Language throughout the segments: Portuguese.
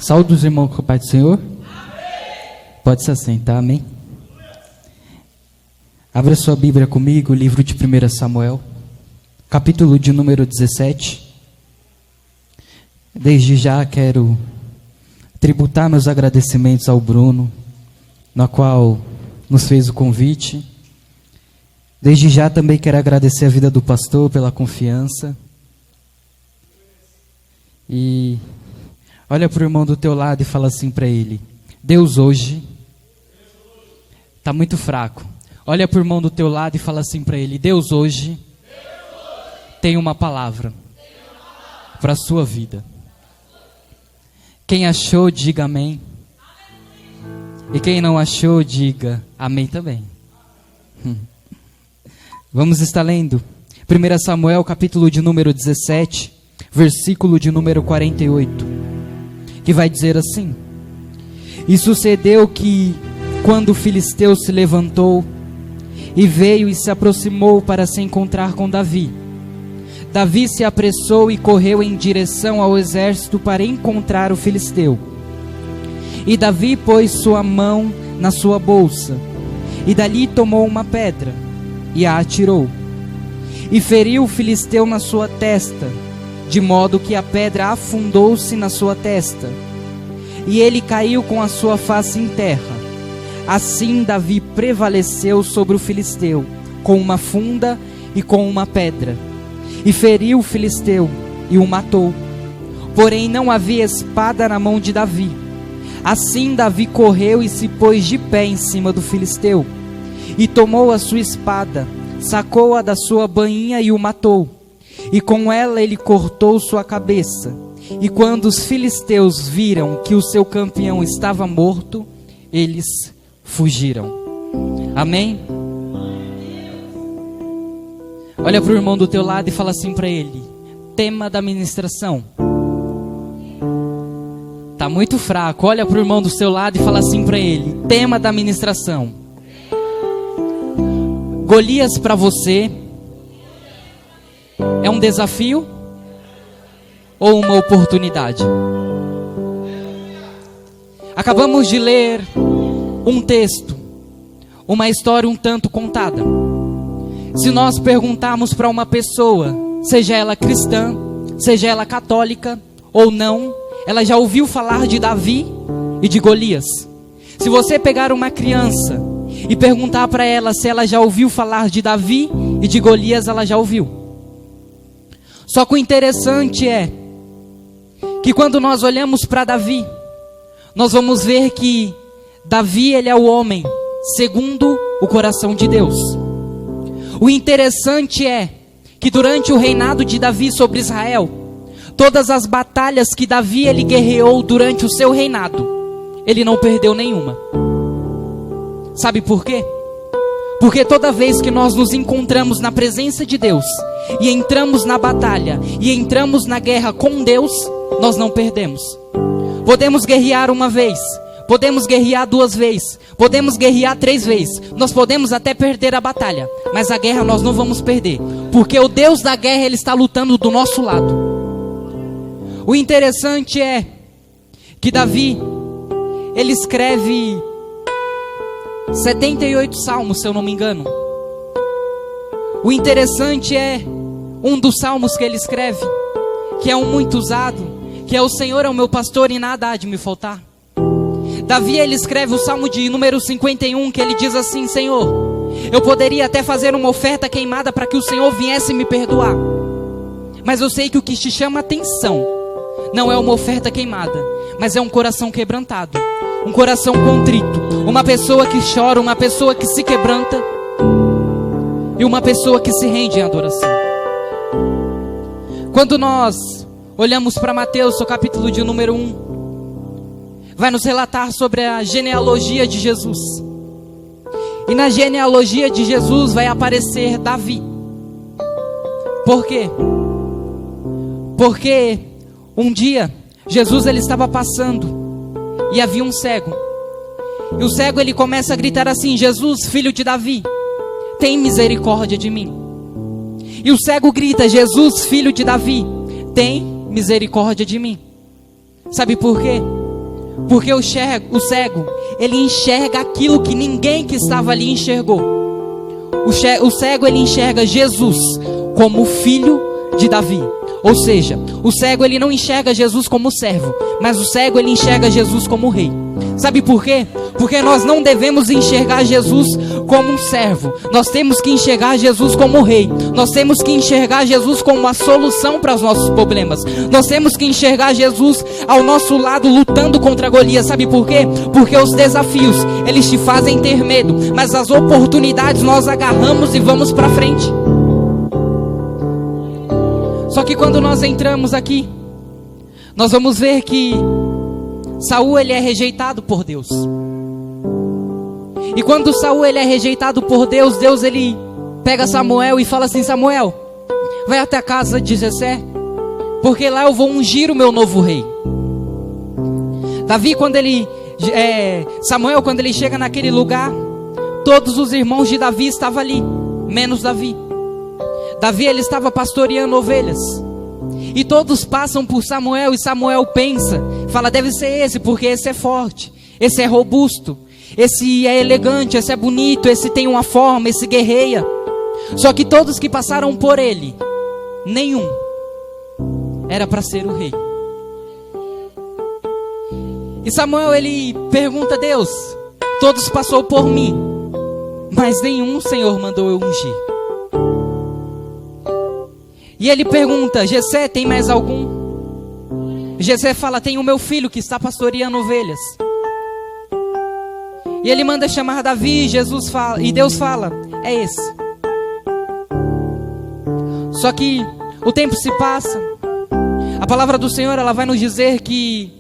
Saúde os irmãos com o Pai do Senhor. Amém. Pode se assentar, amém. Abra sua Bíblia comigo, o livro de 1 Samuel, capítulo de número 17. Desde já quero tributar meus agradecimentos ao Bruno, na qual nos fez o convite. Desde já também quero agradecer a vida do pastor pela confiança. E olha para o irmão do teu lado e fala assim para ele: Deus hoje está muito fraco. Olha para o irmão do teu lado e fala assim para ele: Deus hoje tem uma palavra para a sua vida. Quem achou, diga amém. E quem não achou, diga amém também. Vamos estar lendo 1 Samuel, capítulo de número 17, versículo de número 48, que vai dizer assim: E sucedeu que, quando o filisteu se levantou e veio e se aproximou para se encontrar com Davi, Davi se apressou e correu em direção ao exército para encontrar o filisteu. E Davi pôs sua mão na sua bolsa, e dali tomou uma pedra e a atirou, e feriu o filisteu na sua testa, de modo que a pedra afundou-se na sua testa, e ele caiu com a sua face em terra. Assim Davi prevaleceu sobre o filisteu, com uma funda e com uma pedra, e feriu o filisteu e o matou. Porém não havia espada na mão de Davi. Assim Davi correu e se pôs de pé em cima do filisteu, e tomou a sua espada, sacou-a da sua bainha e o matou, e com ela ele cortou sua cabeça. E quando os filisteus viram que o seu campeão estava morto, eles fugiram. Amém? Olha para o irmão do teu lado e fala assim para ele: tema da ministração. Está muito fraco. Olha para o irmão do seu lado e fala assim para ele: tema da ministração. Golias para você é um desafio ou uma oportunidade? Acabamos de ler um texto, uma história um tanto contada. Se nós perguntarmos para uma pessoa, seja ela cristã, seja ela católica ou não, ela já ouviu falar de Davi e de Golias. Se você pegar uma criança e perguntar para ela se ela já ouviu falar de Davi e de Golias, ela já ouviu. Só que o interessante é que quando nós olhamos para Davi, nós vamos ver que Davi, ele é o homem segundo o coração de Deus. O interessante é que durante o reinado de Davi sobre Israel, todas as batalhas que Davi ele guerreou durante o seu reinado, ele não perdeu nenhuma. Sabe por quê? Porque toda vez que nós nos encontramos na presença de Deus e entramos na batalha e entramos na guerra com Deus, nós não perdemos. Podemos guerrear uma vez, podemos guerrear 2 vezes, podemos guerrear 3 vezes, nós podemos até perder a batalha, mas a guerra nós não vamos perder, porque o Deus da guerra ele está lutando do nosso lado. O interessante é que Davi, ele escreve 78 salmos, se eu não me engano. O interessante é um dos salmos que ele escreve, que é um muito usado, que é: o Senhor é o meu pastor e nada há de me faltar. Davi, ele escreve o salmo de número 51, que ele diz assim: Senhor, eu poderia até fazer uma oferta queimada para que o Senhor viesse me perdoar, mas eu sei que o que te chama atenção não é uma oferta queimada, mas é um coração quebrantado, um coração contrito, uma pessoa que chora, uma pessoa que se quebranta e uma pessoa que se rende em adoração. Quando nós olhamos para Mateus, seu capítulo de número 1, vai nos relatar sobre a genealogia de Jesus. E na genealogia de Jesus vai aparecer Davi. Por quê? Porque um dia Jesus ele estava passando e havia um cego. E o cego ele começa a gritar assim: Jesus, filho de Davi, tem misericórdia de mim. E o cego grita: Jesus, filho de Davi, tem misericórdia de mim. Sabe por quê? Porque o cego, ele enxerga aquilo que ninguém que estava ali enxergou. O cego, ele enxerga Jesus como filho de Davi. Ou seja, o cego, ele não enxerga Jesus como servo, mas o cego, ele enxerga Jesus como rei. Sabe por quê? Porque nós não devemos enxergar Jesus como um servo. Nós temos que enxergar Jesus como rei. Nós temos que enxergar Jesus como uma solução para os nossos problemas. Nós temos que enxergar Jesus ao nosso lado lutando contra Golias. Sabe por quê? Porque os desafios, eles te fazem ter medo, mas as oportunidades nós agarramos e vamos para frente. Só que quando nós entramos aqui, nós vamos ver que Saul, ele é rejeitado por Deus. E quando Saul, ele é rejeitado por Deus, Deus, ele pega Samuel e fala assim: Samuel, vai até a casa de Jessé, porque lá eu vou ungir o meu novo rei. Samuel, quando ele chega naquele lugar, todos os irmãos de Davi estavam ali, menos Davi. Davi, ele estava pastoreando ovelhas. E todos passam por Samuel, e Samuel pensa, fala: deve ser esse, porque esse é forte, esse é robusto, esse é elegante, esse é bonito, esse tem uma forma, esse guerreia. Só que todos que passaram por ele, nenhum era para ser o rei. E Samuel, ele pergunta a Deus: todos passou por mim, mas nenhum o Senhor mandou eu ungir. E ele pergunta: Jessé, tem mais algum? Jessé fala: tem o meu filho que está pastoreando ovelhas. E ele manda chamar Davi, e Deus fala: é esse. Só que o tempo se passa. A palavra do Senhor, ela vai nos dizer que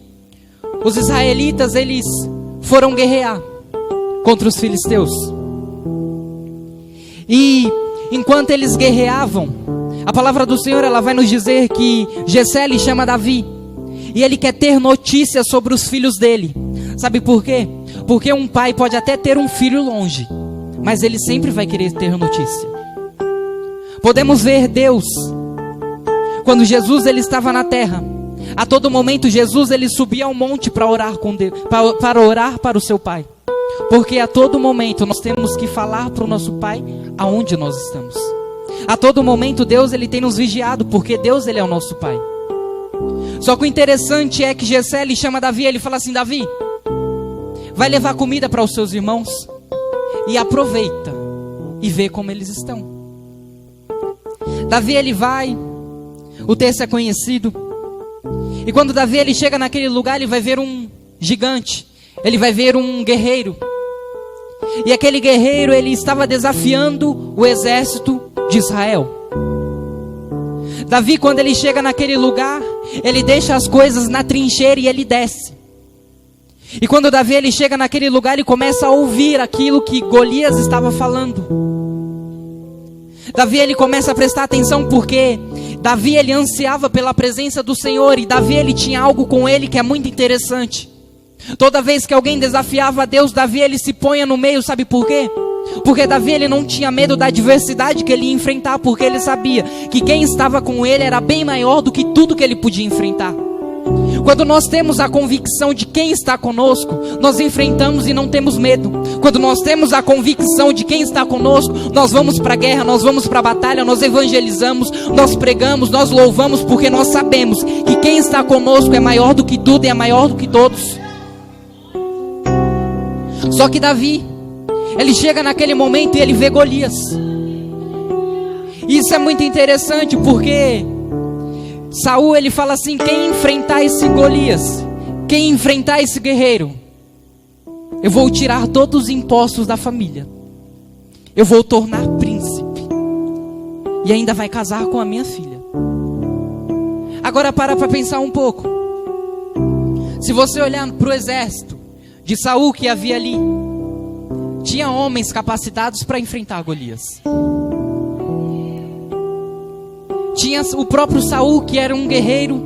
os israelitas, eles foram guerrear contra os filisteus. E enquanto eles guerreavam, a palavra do Senhor, ela vai nos dizer que Jessé lhe chama Davi, e ele quer ter notícias sobre os filhos dele. Sabe por quê? Porque um pai pode até ter um filho longe, mas ele sempre vai querer ter notícia. Podemos ver Deus, quando Jesus, ele estava na terra, a todo momento Jesus, ele subia ao monte para orar com Deus, para orar para o seu pai. Porque a todo momento nós temos que falar para o nosso pai aonde nós estamos. A todo momento Deus, ele tem nos vigiado, porque Deus, ele é o nosso pai. Só que o interessante é que Jessé, ele chama Davi, ele fala assim: Davi, vai levar comida para os seus irmãos e aproveita e vê como eles estão. Davi, ele vai, o texto é conhecido, e quando Davi, ele chega naquele lugar, ele vai ver um gigante, ele vai ver um guerreiro, e aquele guerreiro, ele estava desafiando o exército de Israel. Davi, quando ele chega naquele lugar, ele deixa as coisas na trincheira e ele desce. E quando Davi, ele chega naquele lugar, ele começa a ouvir aquilo que Golias estava falando. Davi, ele começa a prestar atenção, porque Davi, ele ansiava pela presença do Senhor, e Davi, ele tinha algo com ele que é muito interessante. Toda vez que alguém desafiava a Deus, Davi, ele se ponha no meio. Sabe por quê? Porque Davi, ele não tinha medo da adversidade que ele ia enfrentar, porque ele sabia que quem estava com ele era bem maior do que tudo que ele podia enfrentar. Quando nós temos a convicção de quem está conosco, nós enfrentamos e não temos medo. Quando nós temos a convicção de quem está conosco, nós vamos para a guerra, nós vamos para a batalha, nós evangelizamos, nós pregamos, nós louvamos, porque nós sabemos que quem está conosco é maior do que tudo e é maior do que todos. Só que Davi, ele chega naquele momento e ele vê Golias. Isso é muito interessante, porque Saul, ele fala assim: quem enfrentar esse Golias, quem enfrentar esse guerreiro, eu vou tirar todos os impostos da família, eu vou tornar príncipe, e ainda vai casar com a minha filha. Agora para pensar um pouco. Se você olhar para o exército de Saul que havia ali, tinha homens capacitados para enfrentar Golias. Tinha o próprio Saul, que era um guerreiro,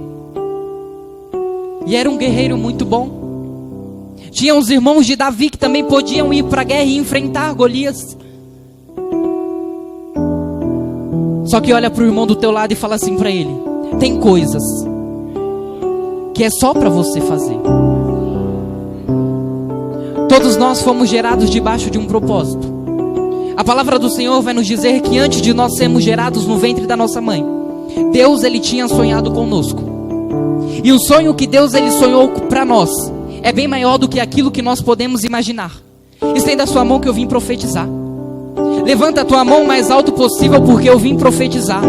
e era um guerreiro muito bom. Tinha os irmãos de Davi, que também podiam ir para a guerra e enfrentar Golias. Só que olha para o irmão do teu lado e fala assim para ele: tem coisas que é só para você fazer. Todos nós fomos gerados debaixo de um propósito. A palavra do Senhor vai nos dizer que antes de nós sermos gerados no ventre da nossa mãe, Deus, Ele tinha sonhado conosco. E o sonho que Deus, Ele sonhou para nós é bem maior do que aquilo que nós podemos imaginar. Estenda a sua mão que eu vim profetizar. Levanta a tua mão o mais alto possível, porque eu vim profetizar.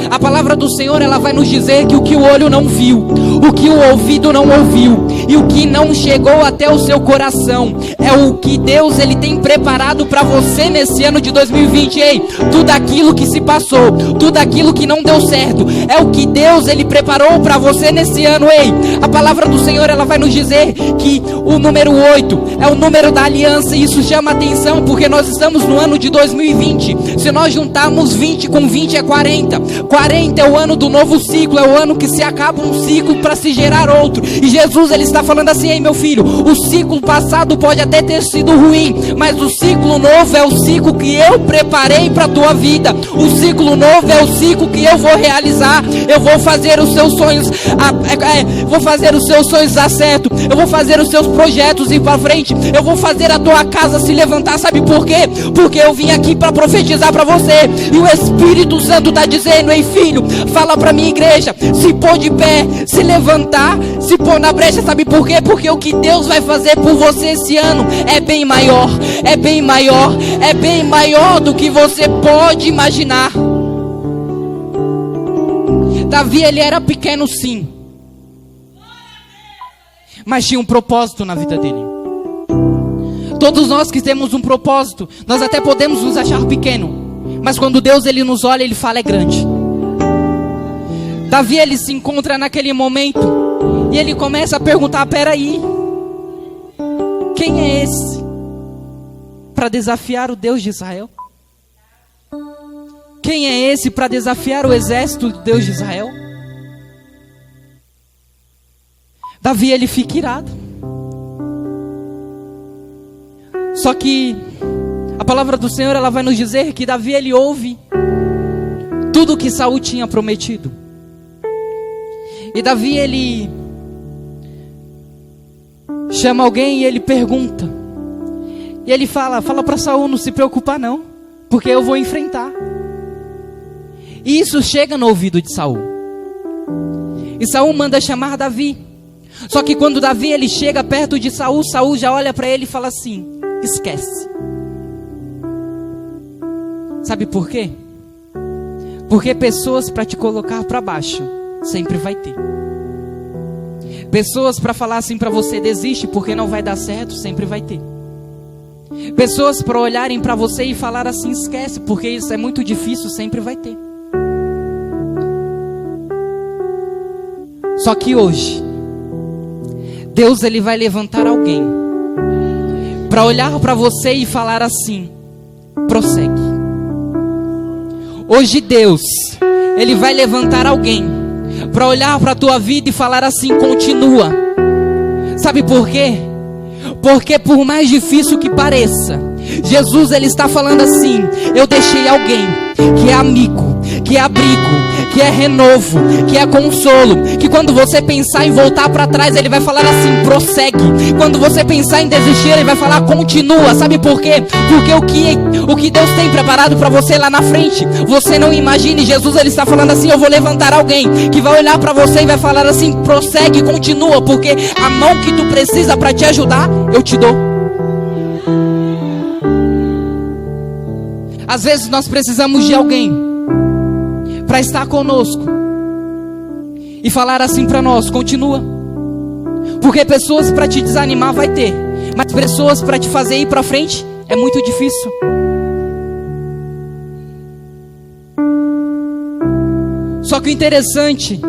A palavra do Senhor, ela vai nos dizer que o que o olho não viu, o que o ouvido não ouviu, e o que não chegou até o seu coração, é o que Deus, Ele tem preparado para você nesse ano de 2020. Ei, tudo aquilo que se passou, tudo aquilo que não deu certo, é o que Deus, Ele preparou para você nesse ano. Ei, a palavra do Senhor, ela vai nos dizer que o número 8 é o número da aliança, e isso chama atenção, porque nós estamos no ano de 2020. Se nós juntarmos 20 com 20 é 40. 40 é o ano do novo ciclo, é o ano que se acaba um ciclo para se gerar outro. E Jesus, Ele está falando assim: ei, meu filho, o ciclo passado pode até ter sido ruim, mas o ciclo novo é o ciclo que eu preparei para a tua vida. O ciclo novo é o ciclo que eu vou realizar. Eu vou fazer os seus sonhos vou fazer os seus sonhos dar certo. Eu vou fazer os seus projetos ir para frente. Eu vou fazer a tua casa se levantar. Sabe por quê? Porque eu vim aqui para profetizar para você. E o Espírito Santo está dizendo: ei, filho, fala para minha igreja, se pôr de pé, se levantar, se pôr na brecha. Sabe por quê? Porque o que Deus vai fazer por você esse ano é bem maior, é bem maior, é bem maior do que você pode imaginar. Davi, ele era pequeno sim, mas tinha um propósito na vida dele. Todos nós que temos um propósito, nós até podemos nos achar pequeno, mas quando Deus, Ele nos olha, Ele fala: é grande. Davi, ele se encontra naquele momento e ele começa a perguntar: peraí, quem é esse para desafiar o Deus de Israel? Quem é esse para desafiar o exército do Deus de Israel? Davi, ele fica irado. Só que a palavra do Senhor, ela vai nos dizer que Davi, ele ouve tudo que Saul tinha prometido. E Davi, ele chama alguém e ele pergunta. E ele fala para Saul: não se preocupar não, porque eu vou enfrentar. E isso chega no ouvido de Saul. E Saul manda chamar Davi. Só que quando Davi, ele chega perto de Saul, Saul já olha para ele e fala assim: esquece. Sabe por quê? Porque pessoas para te colocar para baixo sempre vai ter. Pessoas para falar assim para você: desiste porque não vai dar certo, sempre vai ter. Pessoas para olharem para você e falar assim: esquece porque isso é muito difícil, sempre vai ter. Só que hoje Deus, Ele vai levantar alguém para olhar para você e falar assim: prossegue. Hoje Deus, Ele vai levantar alguém para olhar para a tua vida e falar assim: continua. Sabe por quê? Porque por mais difícil que pareça, Jesus, Ele está falando assim: eu deixei alguém que é amigo, que é abrigo, que é renovo, que é consolo, que quando você pensar em voltar para trás, Ele vai falar assim: prossegue. Quando você pensar em desistir, Ele vai falar: continua. Sabe por quê? Porque o que Deus tem preparado para você lá na frente, você não imagine. Jesus, Ele está falando assim: eu vou levantar alguém que vai olhar para você e vai falar assim: prossegue, continua, porque a mão que tu precisa para te ajudar, eu te dou. Às vezes nós precisamos de alguém para estar conosco e falar assim para nós: continua. Porque pessoas para te desanimar vai ter, mas pessoas para te fazer ir para frente é muito difícil. Só que o interessante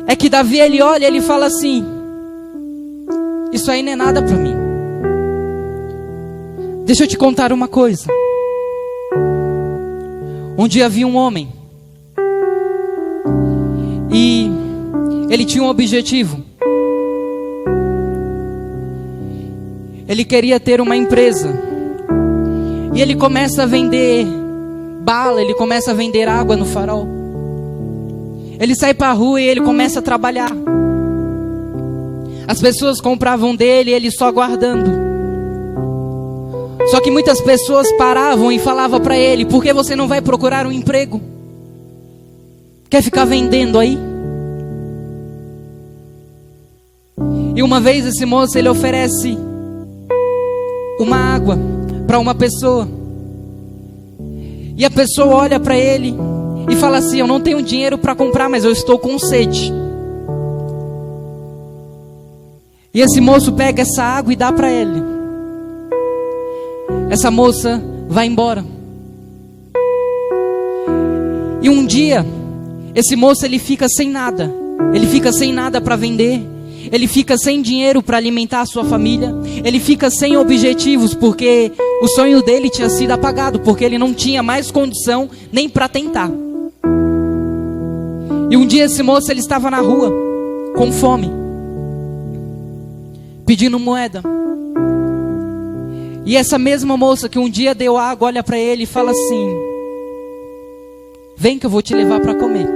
é que Davi, ele olha, ele fala assim: isso aí não é nada para mim. Deixa eu te contar uma coisa. Um dia havia um homem e ele tinha um objetivo. Ele queria ter uma empresa. E ele começa a vender bala, ele começa a vender água no farol. Ele sai para a rua e ele começa a trabalhar. As pessoas compravam dele e ele só guardando. Só que muitas pessoas paravam e falavam para ele: por que você não vai procurar um emprego? Quer ficar vendendo aí? E uma vez esse moço, ele oferece uma água para uma pessoa. E a pessoa olha para ele e fala assim: eu não tenho dinheiro para comprar, mas eu estou com sede. E esse moço pega essa água e dá para ele. Essa moça vai embora. E um dia, esse moço, ele fica sem nada. Ele fica sem nada para vender. Ele fica sem dinheiro para alimentar a sua família. Ele fica sem objetivos, porque o sonho dele tinha sido apagado, porque ele não tinha mais condição nem para tentar. E um dia esse moço, ele estava na rua, com fome, pedindo moeda. E essa mesma moça que um dia deu água, olha para ele e fala assim: vem que eu vou te levar para comer.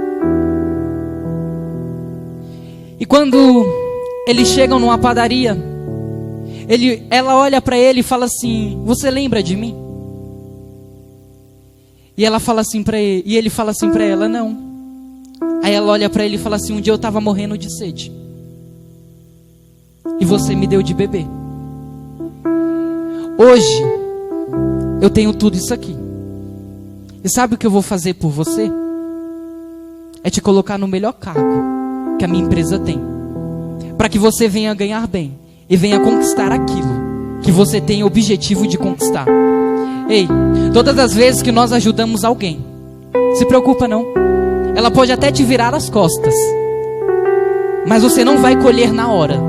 E quando eles chegam numa padaria, ela olha para ele e fala assim: você lembra de mim? E ela fala assim para ele, e ele fala assim para ela: não. Aí ela olha para ele e fala assim: um dia eu estava morrendo de sede e você me deu de beber. Hoje eu tenho tudo isso aqui. E sabe o que eu vou fazer por você? É te colocar no melhor cargo que a minha empresa tem, para que você venha ganhar bem e venha conquistar aquilo que você tem objetivo de conquistar. Ei, todas as vezes que nós ajudamos alguém, se preocupa não. Ela pode até te virar as costas, mas você não vai colher na hora,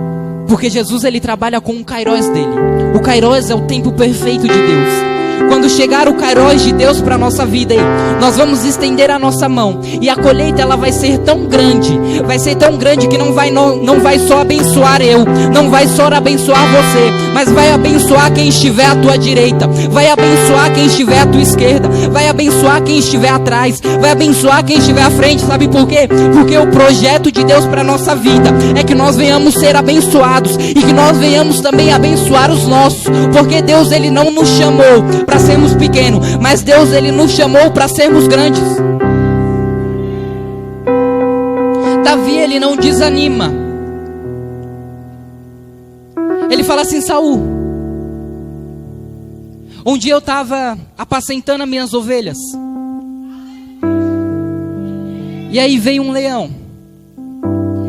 porque Jesus, ele trabalha com o Kairos dele. O Kairos é o tempo perfeito de Deus. Quando chegar o Kairos de Deus para a nossa vida, nós vamos estender a nossa mão, e a colheita, ela vai ser tão grande, que não vai só abençoar eu, não vai só abençoar você, mas vai abençoar quem estiver à tua direita, vai abençoar quem estiver à tua esquerda, vai abençoar quem estiver atrás, vai abençoar quem estiver à frente. Sabe por quê? Porque o projeto de Deus para a nossa vida é que nós venhamos ser abençoados e que nós venhamos também abençoar os nossos, porque Deus, ele não nos chamou para sermos pequenos, mas Deus, ele nos chamou para sermos grandes. Davi, ele não desanima. Ele fala assim: Saul, um dia eu estava apacentando as minhas ovelhas, e aí veio um leão.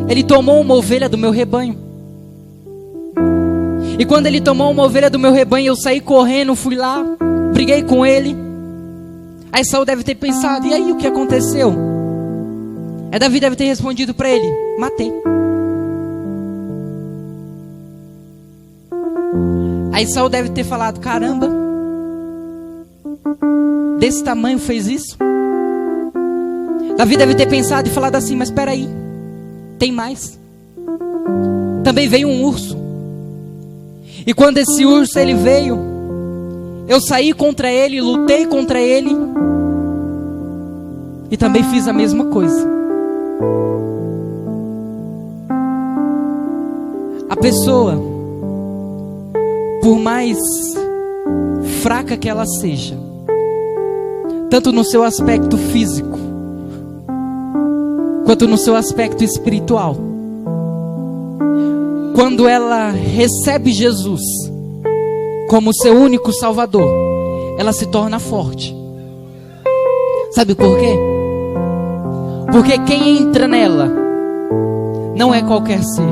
Ele tomou uma ovelha do meu rebanho. E quando ele tomou uma ovelha do meu rebanho, eu saí correndo, fui lá, briguei com ele. Aí Saul deve ter pensado: e aí, o que aconteceu? Aí Davi deve ter respondido para ele: matei. Aí Saul deve ter falado: caramba, desse tamanho fez isso? Davi deve ter pensado e falado assim: mas espera aí, tem mais. Também veio um urso. E quando esse urso, ele veio, eu saí contra ele, lutei contra ele, e também fiz a mesma coisa. A pessoa, por mais fraca que ela seja, tanto no seu aspecto físico, quanto no seu aspecto espiritual, quando ela recebe Jesus como seu único Salvador, ela se torna forte. Sabe por quê? Porque quem entra nela não é qualquer ser.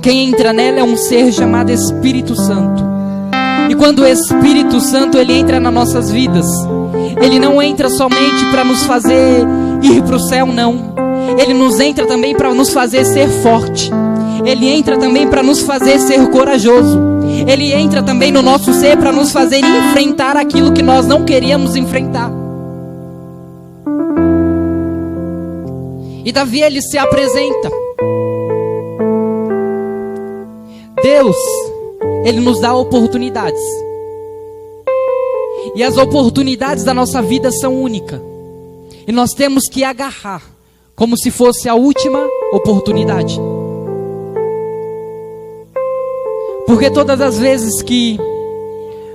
Quem entra nela é um ser chamado Espírito Santo. E quando o Espírito Santo, ele entra nas nossas vidas, ele não entra somente para nos fazer ir para o céu, não. Ele nos entra também para nos fazer ser forte. Ele entra também para nos fazer ser corajoso. Ele entra também no nosso ser para nos fazer enfrentar aquilo que nós não queríamos enfrentar. E Davi, ele se apresenta. Deus, ele nos dá oportunidades. E as oportunidades da nossa vida são únicas. E nós temos que agarrar como se fosse a última oportunidade. Porque todas as vezes que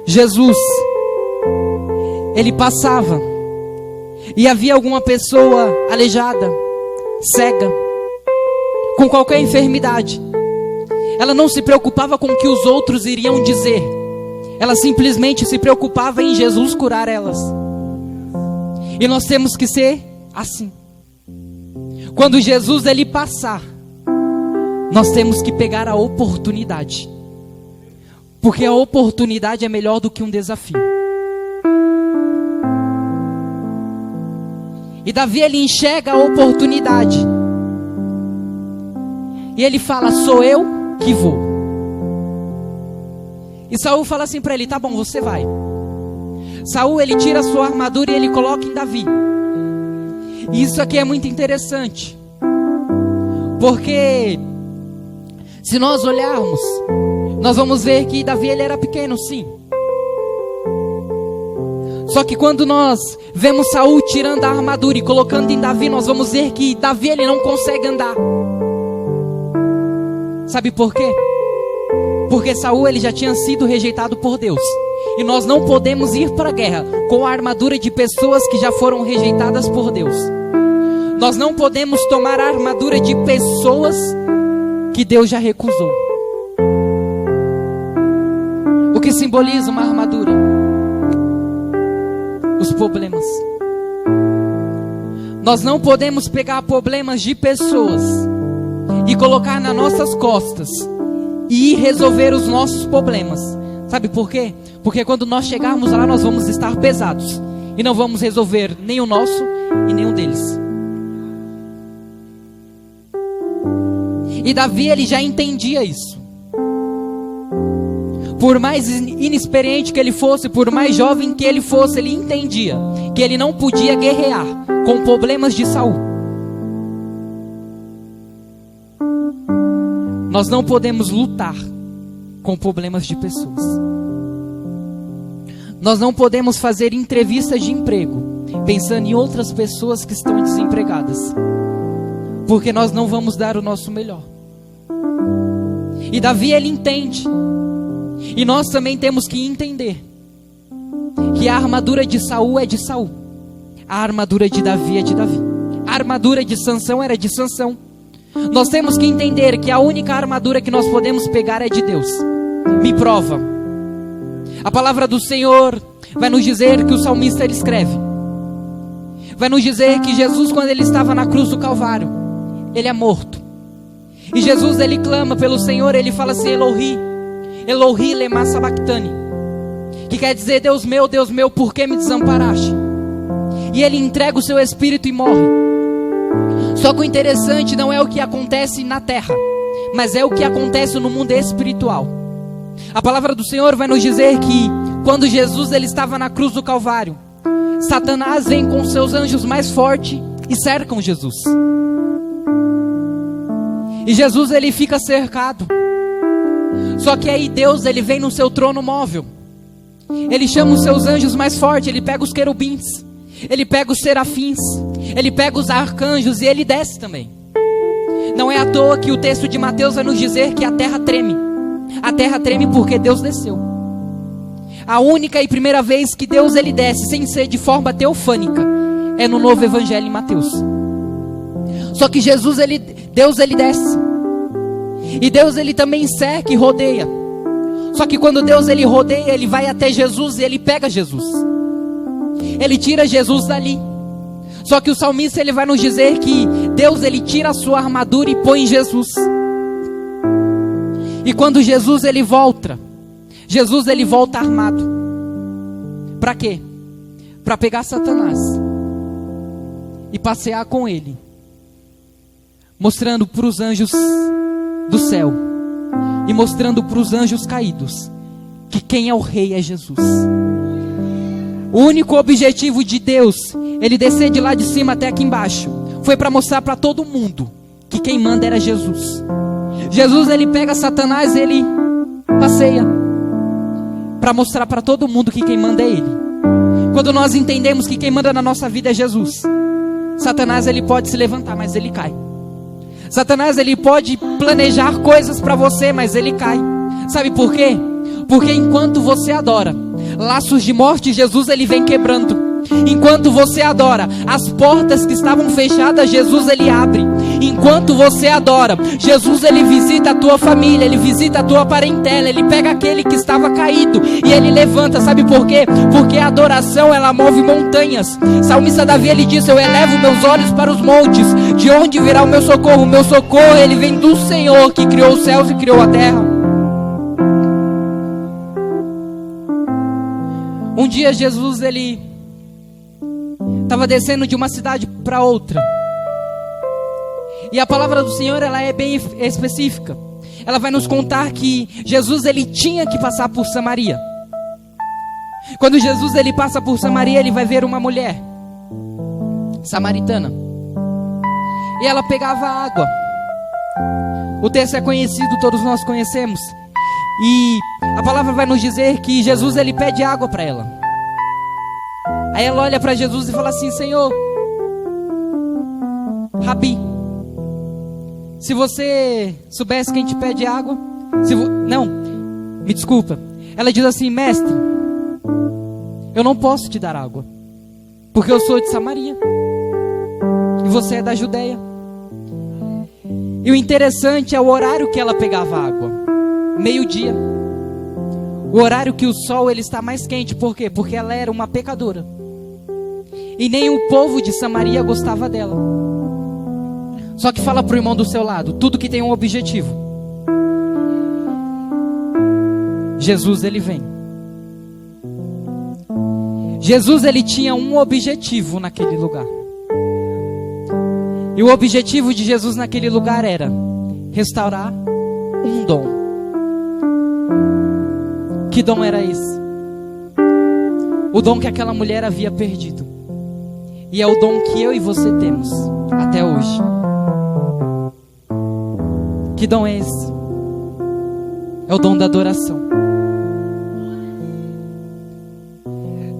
Jesus, ele passava e havia alguma pessoa aleijada, cega, com qualquer enfermidade, ela não se preocupava com o que os outros iriam dizer. Ela simplesmente se preocupava em Jesus curar elas. E nós temos que ser assim. Quando Jesus ele passar, nós temos que pegar a oportunidade. Porque a oportunidade é melhor do que um desafio. E Davi ele enxerga a oportunidade. E ele fala: sou eu que vou. E Saul fala assim para ele: tá bom, você vai. Saul ele tira a sua armadura e ele coloca em Davi. E isso aqui é muito interessante, porque se nós olharmos, nós vamos ver que Davi ele era pequeno, sim. Só que quando nós vemos Saul tirando a armadura e colocando em Davi, nós vamos ver que Davi ele não consegue andar. Sabe por quê? Porque Saul ele já tinha sido rejeitado por Deus. E nós não podemos ir para a guerra com a armadura de pessoas que já foram rejeitadas por Deus. Nós não podemos tomar a armadura de pessoas que Deus já recusou. O que simboliza uma armadura? Os problemas. Nós não podemos pegar problemas de pessoas e colocar nas nossas costas e ir resolver os nossos problemas. Sabe por quê? Porque quando nós chegarmos lá, nós vamos estar pesados e não vamos resolver nem o nosso e nem o deles. E Davi ele já entendia isso. Por mais inexperiente que ele fosse, por mais jovem que ele fosse, ele entendia que ele não podia guerrear com problemas de Saul. Nós não podemos lutar com problemas de pessoas. Nós não podemos fazer entrevistas de emprego pensando em outras pessoas que estão desempregadas, porque nós não vamos dar o nosso melhor. E Davi ele entende. E nós também temos que entender que a armadura de Saul é de Saul, a armadura de Davi é de Davi, a armadura de Sansão era de Sansão. Nós temos que entender que a única armadura que nós podemos pegar é de Deus. Me prova. A palavra do Senhor vai nos dizer que o salmista ele escreve, vai nos dizer que Jesus, quando ele estava na cruz do Calvário, ele é morto. E Jesus ele clama pelo Senhor, ele fala assim: Elohi, Elohi lema sabachthani, que quer dizer: Deus meu, por que me desamparaste? E ele entrega o seu espírito e morre. Só que o interessante não é o que acontece na terra, mas é o que acontece no mundo espiritual. A palavra do Senhor vai nos dizer que quando Jesus ele estava na cruz do Calvário, Satanás vem com seus anjos mais fortes e cercam Jesus. E Jesus ele fica cercado. Só que aí Deus ele vem no seu trono móvel. Ele chama os seus anjos mais fortes, ele pega os querubins, ele pega os serafins, ele pega os arcanjos e ele desce também. Não é à toa que o texto de Mateus vai nos dizer que a terra treme. A terra treme porque Deus desceu. A única e primeira vez que Deus ele desce sem ser de forma teofânica é no novo evangelho em Mateus. Só que Deus ele desce. E Deus ele também cerca e rodeia. Só que quando Deus ele rodeia, ele vai até Jesus e ele pega Jesus. Ele tira Jesus dali. Só que o salmista ele vai nos dizer que Deus ele tira a sua armadura e põe em Jesus. E quando Jesus ele volta armado. Para quê? Para pegar Satanás e passear com ele, mostrando para os anjos do céu e mostrando para os anjos caídos que quem é o rei é Jesus. O único objetivo de Deus, ele descer de lá de cima até aqui embaixo, foi para mostrar para todo mundo que quem manda era Jesus. Jesus ele pega Satanás, ele passeia para mostrar para todo mundo que quem manda é ele. Quando nós entendemos que quem manda na nossa vida é Jesus, Satanás ele pode se levantar, mas ele cai. Satanás ele pode planejar coisas para você, mas ele cai. Sabe por quê? Porque enquanto você adora, laços de morte, Jesus ele vem quebrando. Enquanto você adora, as portas que estavam fechadas, Jesus ele abre. Enquanto você adora, Jesus ele visita a tua família, ele visita a tua parentela, ele pega aquele que estava caído e ele levanta. Sabe por quê? Porque a adoração ela move montanhas. Salmista Davi ele diz: eu elevo meus olhos para os montes, de onde virá o meu socorro? O meu socorro ele vem do Senhor que criou os céus e criou a terra. Um dia Jesus ele estava descendo de uma cidade para outra. E a palavra do Senhor ela é bem específica. Ela vai nos contar que Jesus ele tinha que passar por Samaria. Quando Jesus ele passa por Samaria, ele vai ver uma mulher samaritana. E ela pegava água. O texto é conhecido, todos nós conhecemos. E a palavra vai nos dizer que Jesus ele pede água para ela. Aí ela olha para Jesus e fala assim: Senhor, Rabi, se você soubesse quem te pede água, não, me desculpa. Ela diz assim: Mestre, eu não posso te dar água, porque eu sou de Samaria e você é da Judeia. E o interessante é o horário que ela pegava água, meio-dia. O horário que o sol ele está mais quente. Por quê? Porque ela era uma pecadora. E nem o povo de Samaria gostava dela. Só que fala para o irmão do seu lado: tudo que tem um objetivo, Jesus ele vem. Jesus ele tinha um objetivo naquele lugar. E o objetivo de Jesus naquele lugar era restaurar um dom. Que dom era esse? O dom que aquela mulher havia perdido. E é o dom que eu e você temos até hoje. Que dom é esse? É o dom da adoração.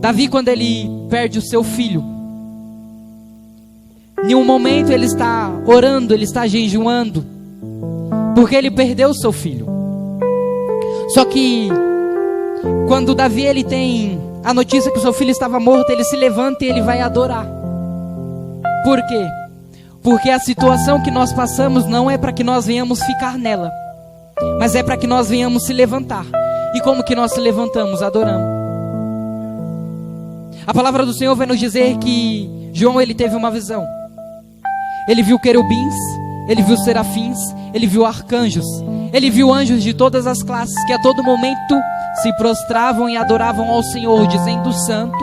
Davi, quando ele perde o seu filho, em um momento ele está orando, ele está jejuando, porque ele perdeu o seu filho. Só que quando Davi ele tem a notícia que o seu filho estava morto, ele se levanta e ele vai adorar. Por quê? Porque a situação que nós passamos não é para que nós venhamos ficar nela, mas é para que nós venhamos se levantar. E como que nós se levantamos? Adorando. A palavra do Senhor vai nos dizer que João ele teve uma visão. Ele viu querubins, ele viu serafins, ele viu arcanjos, ele viu anjos de todas as classes que a todo momento se prostravam e adoravam ao Senhor, dizendo: Santo,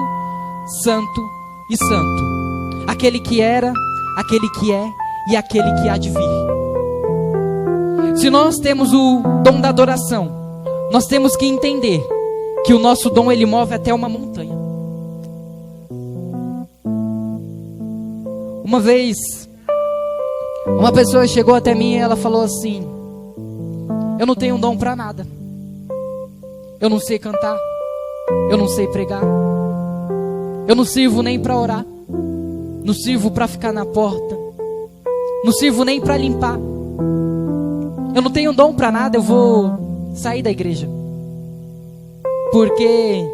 Santo e Santo. Aquele que era, aquele que é e aquele que há de vir. Se nós temos o dom da adoração, nós temos que entender que o nosso dom ele move até uma montanha. Uma vez, uma pessoa chegou até mim e ela falou assim: eu não tenho dom para nada. Eu não sei cantar, eu não sei pregar, eu não sirvo nem para orar, não sirvo para ficar na porta, não sirvo nem para limpar. Eu não tenho dom para nada, eu vou sair da igreja. Porque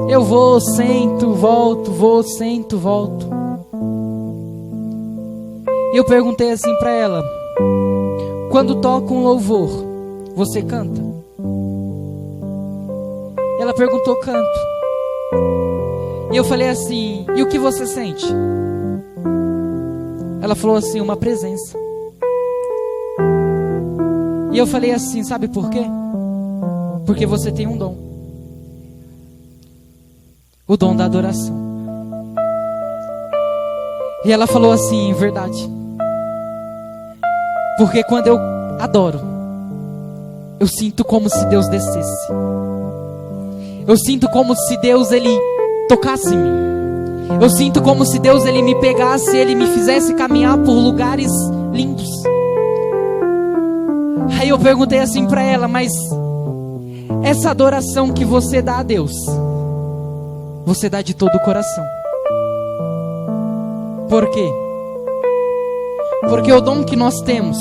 eu vou, sento, volto, vou, sento, volto. E eu perguntei assim para ela: quando toca um louvor, você canta? Ela perguntou: canto. E eu falei assim: e o que você sente? Ela falou assim: uma presença. E eu falei assim: sabe por quê? Porque você tem um dom. O dom da adoração. E ela falou assim: verdade. Porque quando eu adoro, eu sinto como se Deus descesse. Eu sinto como se Deus ele tocasse em mim. Eu sinto como se Deus ele me pegasse, ele me fizesse caminhar por lugares lindos. Aí eu perguntei assim para ela: mas essa adoração que você dá a Deus, você dá de todo o coração? Por quê? Porque o dom que nós temos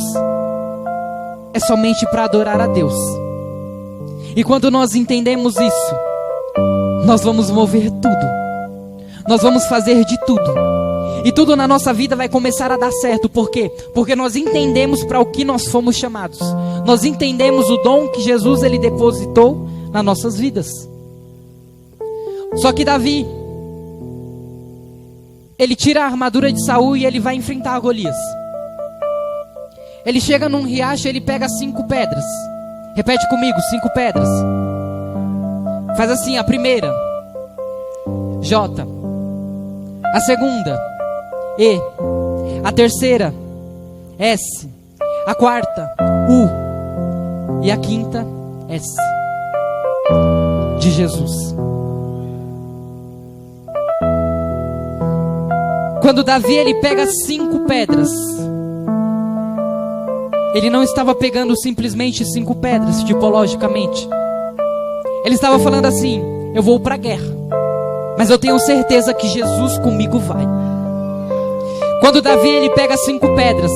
é somente para adorar a Deus. E quando nós entendemos isso, nós vamos mover tudo, nós vamos fazer de tudo, e tudo na nossa vida vai começar a dar certo. Por quê? Porque nós entendemos para o que nós fomos chamados, nós entendemos o dom que Jesus ele depositou nas nossas vidas. Só que Davi, ele tira a armadura de Saul e ele vai enfrentar Golias. Ele chega num riacho e ele pega 5 pedras. Repete comigo, 5 pedras. Faz assim, a primeira, J. A segunda, E. A terceira, S. A quarta, U. E a quinta, S. De Jesus. Quando Davi ele pega 5 pedras, ele não estava pegando simplesmente 5 pedras, tipologicamente. Ele estava falando assim: eu vou para a guerra, mas eu tenho certeza que Jesus comigo vai. Quando Davi ele pega 5 pedras,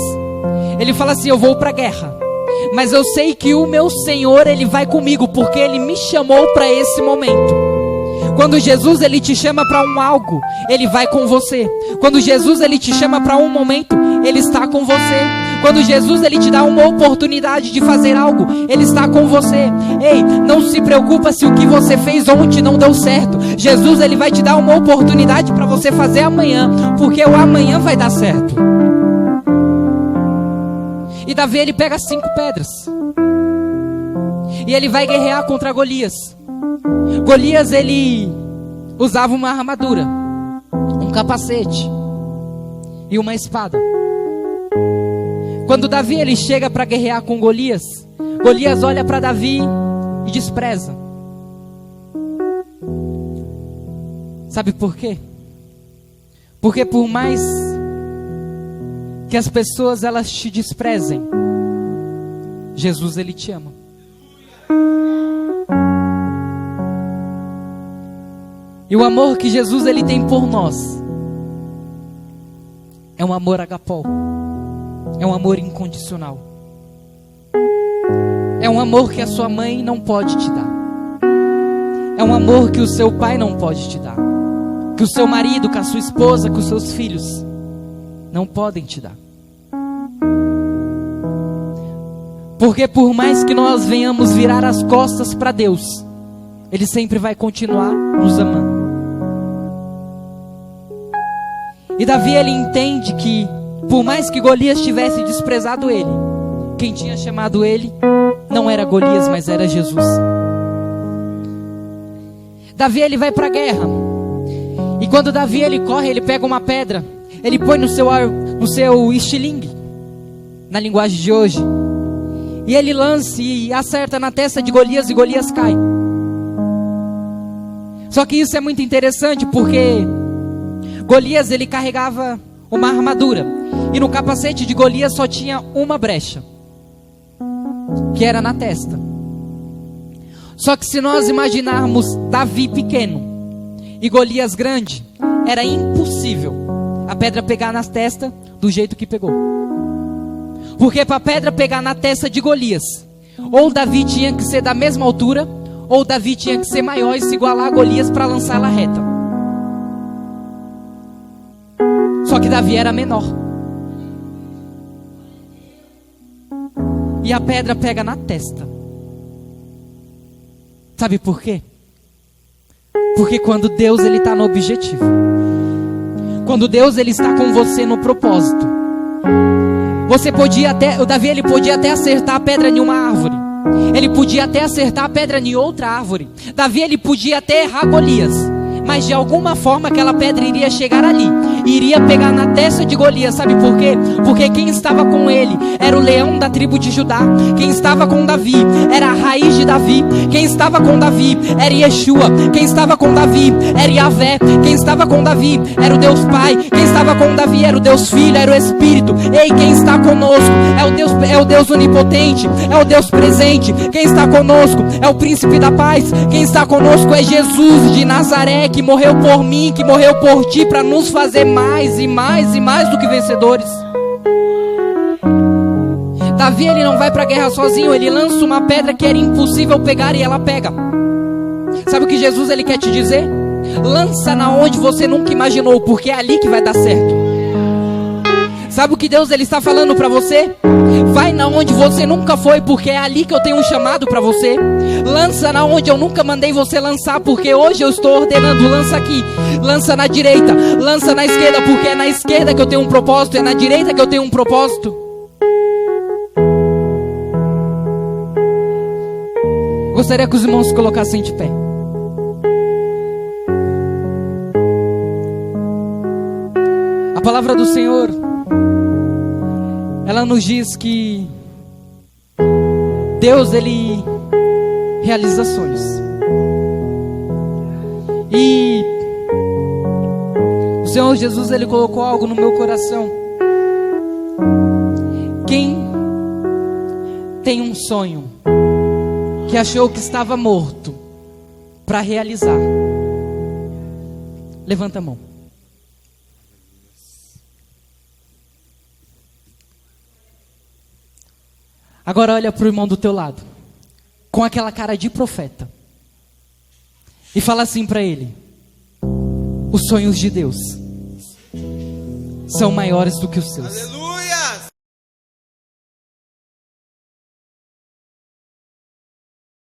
ele fala assim: eu vou para a guerra, mas eu sei que o meu Senhor ele vai comigo, porque ele me chamou para esse momento. Quando Jesus ele te chama para um algo, ele vai com você. Quando Jesus ele te chama para um momento, ele está com você. Quando Jesus ele te dá uma oportunidade de fazer algo, ele está com você. Ei, não se preocupa se o que você fez ontem não deu certo. Jesus ele vai te dar uma oportunidade para você fazer amanhã, porque o amanhã vai dar certo. E Davi ele pega 5 pedras e ele vai guerrear contra Golias. Golias ele usava uma armadura, um capacete e uma espada. Quando Davi ele chega para guerrear com Golias, Golias olha para Davi e despreza. Sabe por quê? Porque por mais que as pessoas elas te desprezem, Jesus ele te ama. E o amor que Jesus ele tem por nós é um amor agapó, é um amor incondicional, é um amor que a sua mãe não pode te dar, é um amor que o seu pai não pode te dar, que o seu marido, que a sua esposa, que os seus filhos não podem te dar. Porque por mais que nós venhamos virar as costas para Deus, Ele sempre vai continuar nos amando. E Davi ele entende que por mais que Golias tivesse desprezado ele, quem tinha chamado ele não era Golias, mas era Jesus. Davi ele vai para a guerra. E quando Davi ele corre, ele pega uma pedra, ele põe no seu estilingue, na linguagem de hoje, e ele lança e acerta na testa de Golias, e Golias cai. Só que isso é muito interessante, porque Golias ele carregava uma armadura, e no capacete de Golias só tinha uma brecha, que era na testa. Só que se nós imaginarmos Davi pequeno e Golias grande, era impossível a pedra pegar na testa do jeito que pegou. Porque para a pedra pegar na testa de Golias, ou Davi tinha que ser da mesma altura, ou Davi tinha que ser maior e se igualar a Golias para lançar ela reta. Só que Davi era menor. E a pedra pega na testa. Sabe por quê? Porque quando Deus ele está no objetivo, quando Deus ele está com você no propósito, o Davi ele podia até acertar a pedra em uma árvore, ele podia até acertar a pedra em outra árvore, Davi ele podia até errar Golias, mas de alguma forma aquela pedra iria chegar ali, iria pegar na testa de Golias. Sabe por quê? Porque quem estava com ele era o leão da tribo de Judá. Quem estava com Davi era a raiz de Davi. Quem estava com Davi era Yeshua. Quem estava com Davi era Yahvé. Quem estava com Davi era o Deus Pai. Quem estava com Davi era o Deus Filho, era o Espírito. Ei, quem está conosco é o Deus onipotente, é o Deus presente. Quem está conosco é o príncipe da paz. Quem está conosco é Jesus de Nazaré, que morreu por mim, que morreu por ti, para nos fazer mais e mais e mais do que vencedores. Davi ele não vai para a guerra sozinho, ele lança uma pedra que era impossível pegar e ela pega. Sabe o que Jesus ele quer te dizer? Lança na onde você nunca imaginou, porque é ali que vai dar certo. Sabe o que Deus ele está falando para você? Vai na onde você nunca foi, porque é ali que eu tenho um chamado para você. Lança na onde eu nunca mandei você lançar, porque hoje eu estou ordenando, lança aqui. Lança na direita, lança na esquerda, porque é na esquerda que eu tenho um propósito, é na direita que eu tenho um propósito. Gostaria que os irmãos se colocassem de pé. A palavra do Senhor, ela nos diz que Deus, Ele realiza sonhos. E o Senhor Jesus, Ele colocou algo no meu coração. Quem tem um sonho que achou que estava morto para realizar, levanta a mão. Agora olha para o irmão do teu lado, com aquela cara de profeta, e fala assim para ele: os sonhos de Deus são maiores do que os seus.